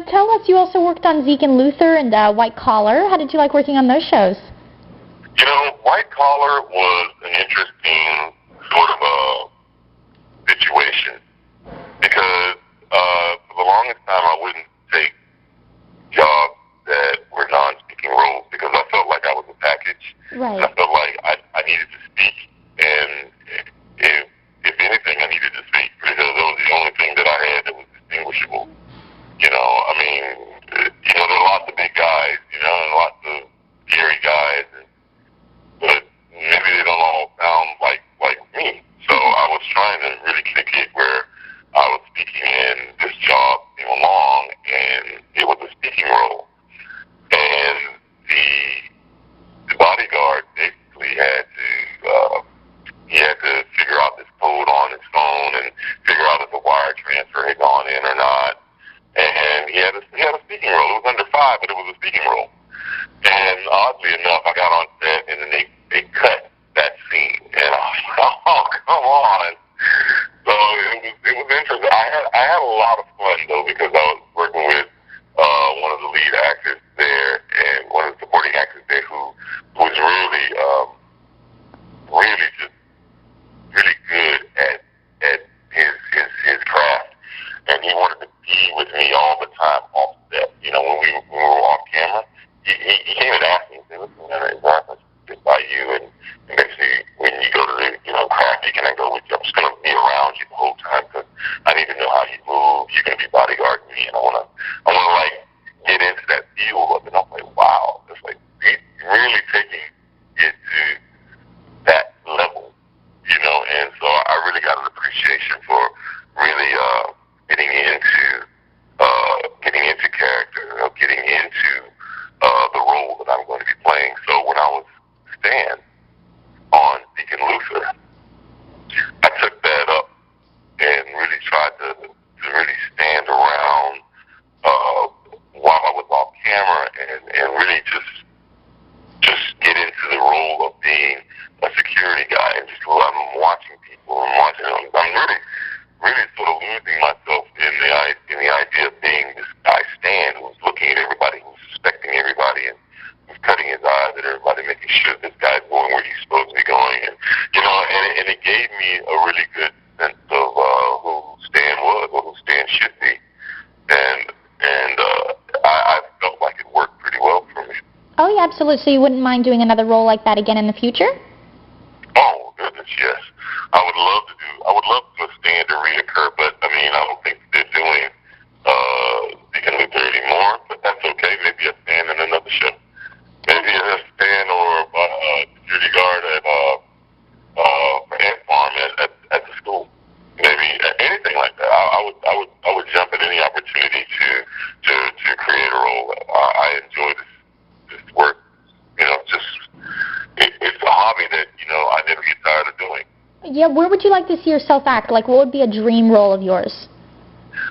tell us, you also worked on Zeke and Luther and White Collar. How did you like working on those shows? You know, White Collar was an interesting sort of a situation because for the longest time I wouldn't take jobs that were non-speaking roles because I felt like I was a package. Right. I felt like I needed to speak, and if anything, I needed to speak because that was the only thing that I had that was distinguishable. You know, I mean, you know, there are lots of big guys, you know, and lots of scary guys, but maybe they don't all sound like me. So I was trying to really get a gig where I was speaking, and this job came along, and it was a speaking role. And the bodyguard basically had to figure out this code on his phone and figure out if a wire transfer had gone in or not. And he had a speaking role. It was under 5, but it was a speaking role. And oddly enough, I got on set, and then they cut that scene. And I was like, oh, come on. So it was interesting. I had a lot of fun, though, because I was working with one of the lead actors there and one of the supporting actors there who was really just really good at his craft. And he wanted to be with me all the time off set. You know, when we were off camera, he came and asked me, he said, listen, man, I sit by you, and basically when you go to the, you know, craft, can I go with you? I'm just going to be around you the whole time because I need to know how you move. You're going to be bodyguarding me, and I want to like get into that feel of it. And I'm like, wow, it's like he's really taking it to that level, you know. And so I really got an appreciation for really getting into character, getting into the role that I'm going to be playing. So when I was Stan on Zeke and Luther, I took that up and really tried to really stand around while I was off camera and really just get into the role of being a security guy and just I'm watching people and watching them. I'm really sort of losing myself in the idea of being this guy Stan who's looking at everybody, who's suspecting everybody, and who's cutting his eyes at everybody, making sure this guy's going where he's supposed to be going, and you know, and it gave me a really good sense of who Stan was or who Stan should be, and I felt like it worked pretty well for me. Oh yeah, absolutely. So you wouldn't mind doing another role like that again in the future? Oh goodness, yes. I would love to do a Stan to reoccur, but I mean, I don't think they're doing Zeke and Luther anymore, but that's okay. Maybe a Stan in another show. Maybe a Stan or security guard at Ant Farm at the school. Maybe anything like that. I would jump at any opportunity to create a role. I enjoy this work. You know, it's a hobby that, you know, I never get tired of doing. Yeah, where would you like to see yourself act? Like, what would be a dream role of yours?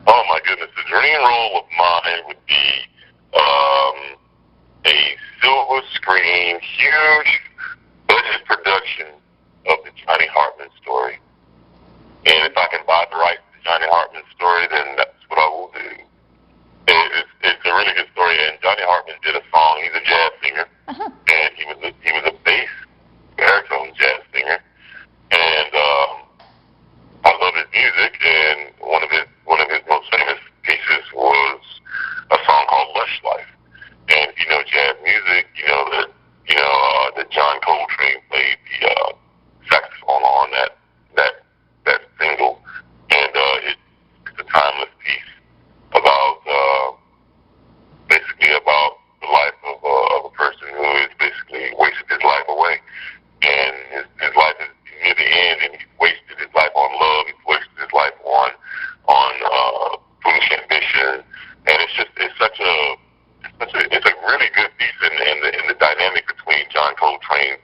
Oh my goodness, the dream role of mine would be a silver screen, huge budget production of the Johnny Hartman story. And if I can buy the rights to the Johnny Hartman story, then that's what I will do. It's a really good story. And Johnny Hartman did a song. He's a jazz singer, and he was a bass baritone jazz singer. And I love his music. And one of his most famous pieces was a song called "Lush Life." And if you know jazz music, you know that John Coltrane played the saxophone on that single, and it's a timeless piece about basically about the life of a person who has basically wasted his life away, and his life is near the end, and he's wasted his life on love, he's wasted his life on foolish ambition, and it's a really good piece, and the dynamic between John Coltrane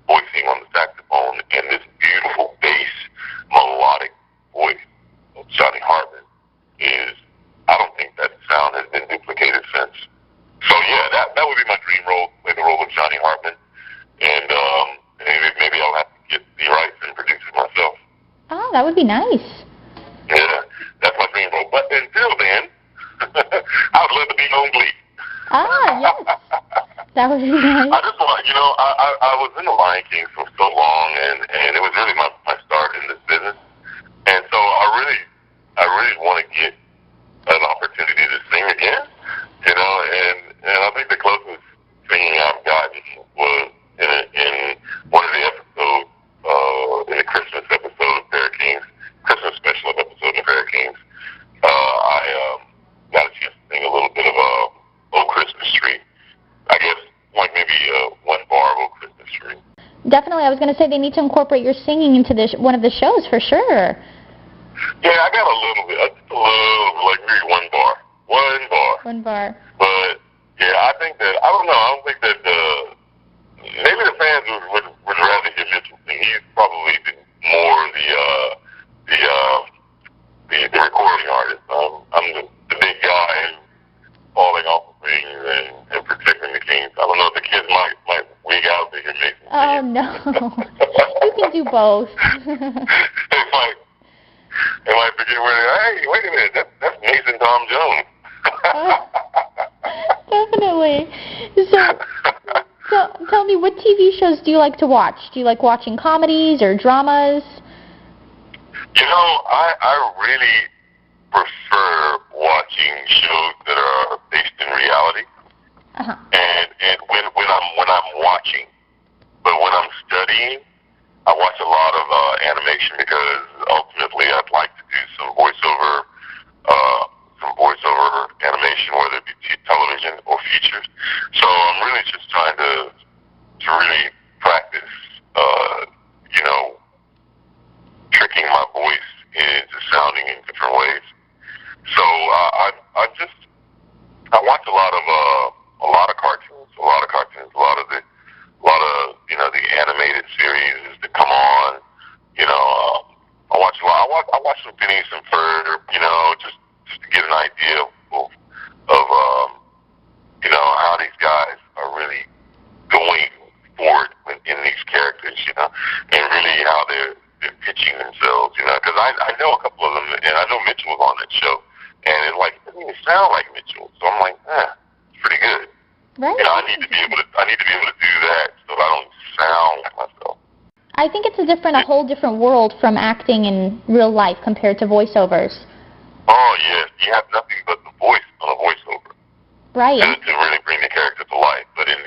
voicing on the saxophone and this beautiful bass melodic voice of Johnny Hartman is, I don't think that sound has been duplicated since. So yeah, that would be my dream role, play the role of Johnny Hartman, and maybe I'll have to get the rights and produce it myself. Oh, that would be nice. Yeah, that's my dream role. But until then, I would love That would be nice. I just want, I was in the Lion King for so long, and it was really my start in this business. And so I really want to get an opportunity to sing again, and I think the closest singing I've gotten was in one of the episodes, in the Christmas episode of Fair Kings, Christmas special episode of Fair Kings. I got a chance to sing a little bit of "Oh Christmas Tree." I guess like maybe one bar of "Oh Christmas Tree." Definitely, I was going to say they need to incorporate your singing into one of the shows for sure. Yeah, I got a little bit, just a little, like maybe one bar. One bar. But yeah, I think that I don't think that maybe the fans would rather hear Mitchell sing. He's probably more the recording artist. I'm the big guy falling off of things and protecting the Kings. I don't know if the kids might wig out to hear Mason. Oh no, you can do both. They might forget where they are. Hey, wait a minute, that's Mason Tom Jones. Definitely. So tell me, what TV shows do you like to watch? Do you like watching comedies or dramas? I really prefer watching shows that are based in reality. Uh-huh. And when I'm watching, but when I'm studying, I watch a lot of animation because ultimately I'd like to do some voiceover animation, whether it be television or features. So I'm really just trying to really practice, tricking my voice into sounding in different ways. So I watch a lot of cartoons, a lot of the animated series that come on. I watch a lot. I watch some Phineas and Ferb, just to get an idea of how these guys are really going forward in these characters, and really how they're pitching themselves, because I know a couple of them, and I know Mitchell was on that show, and it doesn't even sound like Mitchell, so I'm like, it's pretty good. Right. I need to be able to do that so that I don't sound like myself. I think it's a whole different world from acting in real life compared to voiceovers. Oh yes, you have nothing but the voice on a voiceover. Right. To really bring the character to life. But in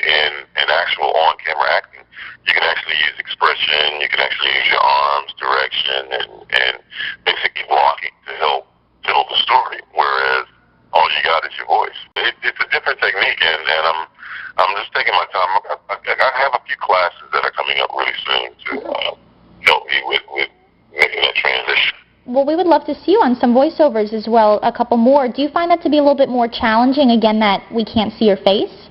actual on-camera acting, you can actually use expression, you can actually use your arms, direction, and basically blocking to help tell the story. Whereas all you got is your voice. It's a different technique, and I'm just taking my time. I have a few classes that are coming up really soon to help me with making that transition. Well, we would love to see you on some voiceovers as well, a couple more. Do you find that to be a little bit more challenging, again, that we can't see your face?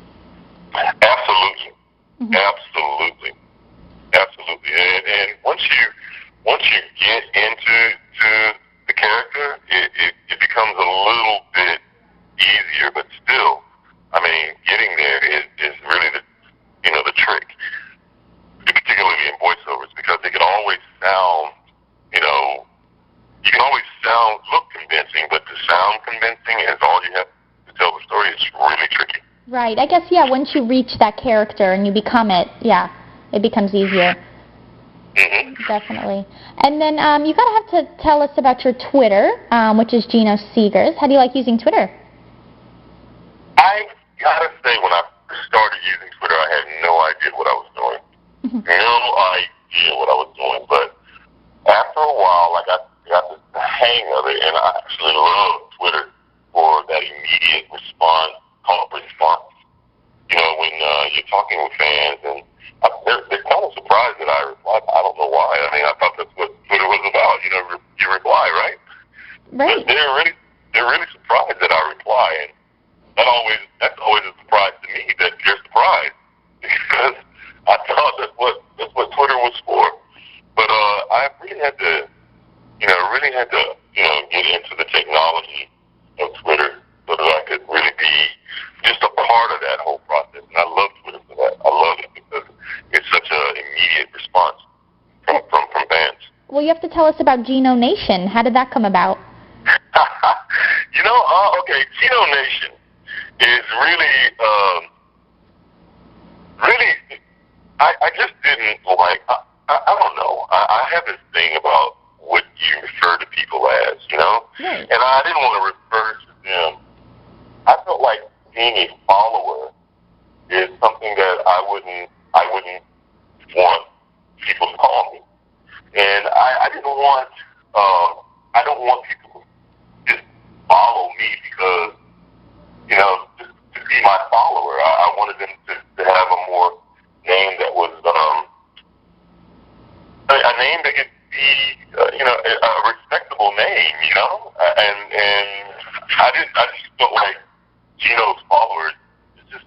Absolutely. Mm-hmm. Absolutely. And once you get into the character, it becomes a little bit easier, but still, getting there is really the trick, particularly in voiceovers, because they can always sound, you can always look convincing, but to sound convincing is all you have to tell the story. It's really tricky. Right. I guess, once you reach that character and you become it, it becomes easier. Mm-hmm. Definitely. And then you have to tell us about your Twitter, which is Geno Segers. How do you like using Twitter? I gotta say, when I started using Twitter, I had no idea what I was doing. No idea what I was doing. But after a while, I got the hang of it, and I actually love Twitter for that immediate response, call-up response. When you're talking with fans, and they're kind of surprised that I replied. I don't know why. I thought that's what Twitter was about. You reply, right? Right. But they're really surprised that I reply, and that's always a surprise to me that they're surprised, because I thought that's what Twitter was for. But I really had to get into the technology of Twitter so that I could really be just a part of that whole process. And I love Twitter for that. I love it because it's such an immediate response from fans. Well, you have to tell us about Geno Nation. How did that come about? Okay, Geno Nation is really really, I just didn't like, I don't know. I have this thing about what you refer to people as, you know? Right. And I didn't want to refer to them. I felt like being a follower is something that I wouldn't want people to call me. And I didn't want, I don't want people to just follow me because, you know, to be my follower. I wanted them to have a more name that was, a name that could be, you know, a respectable name, you know? And I just felt like Geno's followers is just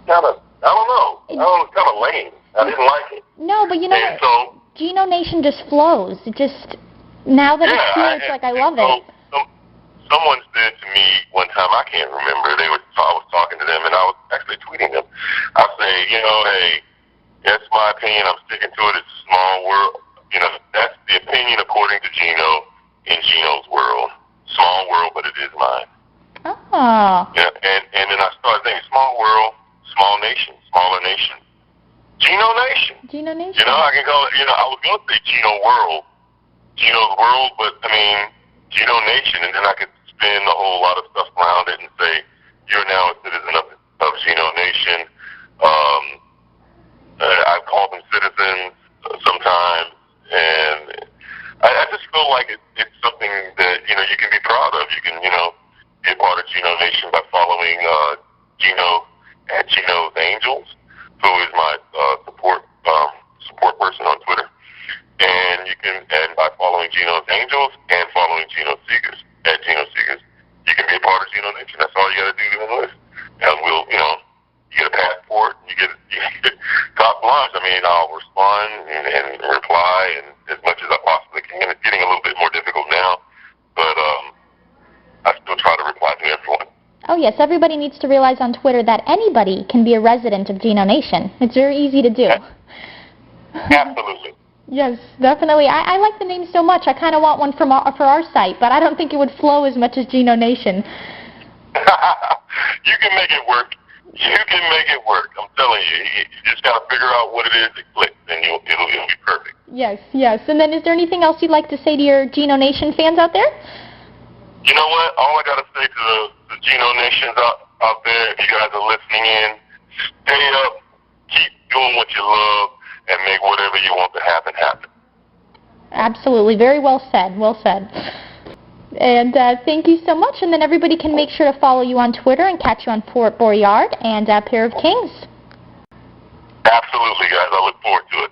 kind of, I don't know, kind of lame. I didn't like it. No, but you know, and so, Geno Nation just flows. It just, now that it's here, it's like I love it. Someone said to me one time, I can't remember, I was talking to them, and I was actually tweeting them. I say, you know, hey, that's my opinion. I'm sticking to it. It's a small world. You know, that's the opinion according to Geno in Geno's world. Small world, but it is mine. Oh. Yeah, and then I started thinking, small world, small nation, smaller nation. Geno Nation. Geno Nation. You know, I can call it, you know, I was going to say Geno World. Geno's world, but, I mean, Geno Nation, and then I could spin a whole lot of stuff around it and say, you're now a citizen of Geno Nation. I call them citizens sometimes, and I just feel like it's something that, you know, you can be proud of. You can, you know, be a part of Geno Nation by following Geno at Geno's Angels, who is my support person on Twitter. And you can, and by following Geno's Angels and following Geno Segers at Geno Segers, you can be a part of Geno Nation. That's all you got to do to enlist. And we'll, you know, you get a passport, you get carte blanche. I mean, I'll respond and reply and as much as I possibly can. It's getting a little bit more difficult now, but I still try to reply to everyone. Oh, yes. Everybody needs to realize on Twitter that anybody can be a resident of Geno Nation. It's very easy to do. Absolutely. Yes, definitely. I like the name so much. I kind of want one for our site, but I don't think it would flow as much as Geno Nation. You can make it work. You can make it work. I'm telling you. You just got to figure out what it is that clicks, and it'll be perfect. Yes, yes. And then is there anything else you'd like to say to your Geno Nation fans out there? You know what? All I got to say to the Geno Nations out there, if you guys are listening in, stay up, keep doing what you love, and make whatever you want to happen, happen. Absolutely. Very well said. Well said. And thank you so much. And then everybody can make sure to follow you on Twitter and catch you on Fort Boyard and Pair of Kings. Absolutely, guys. I look forward to it.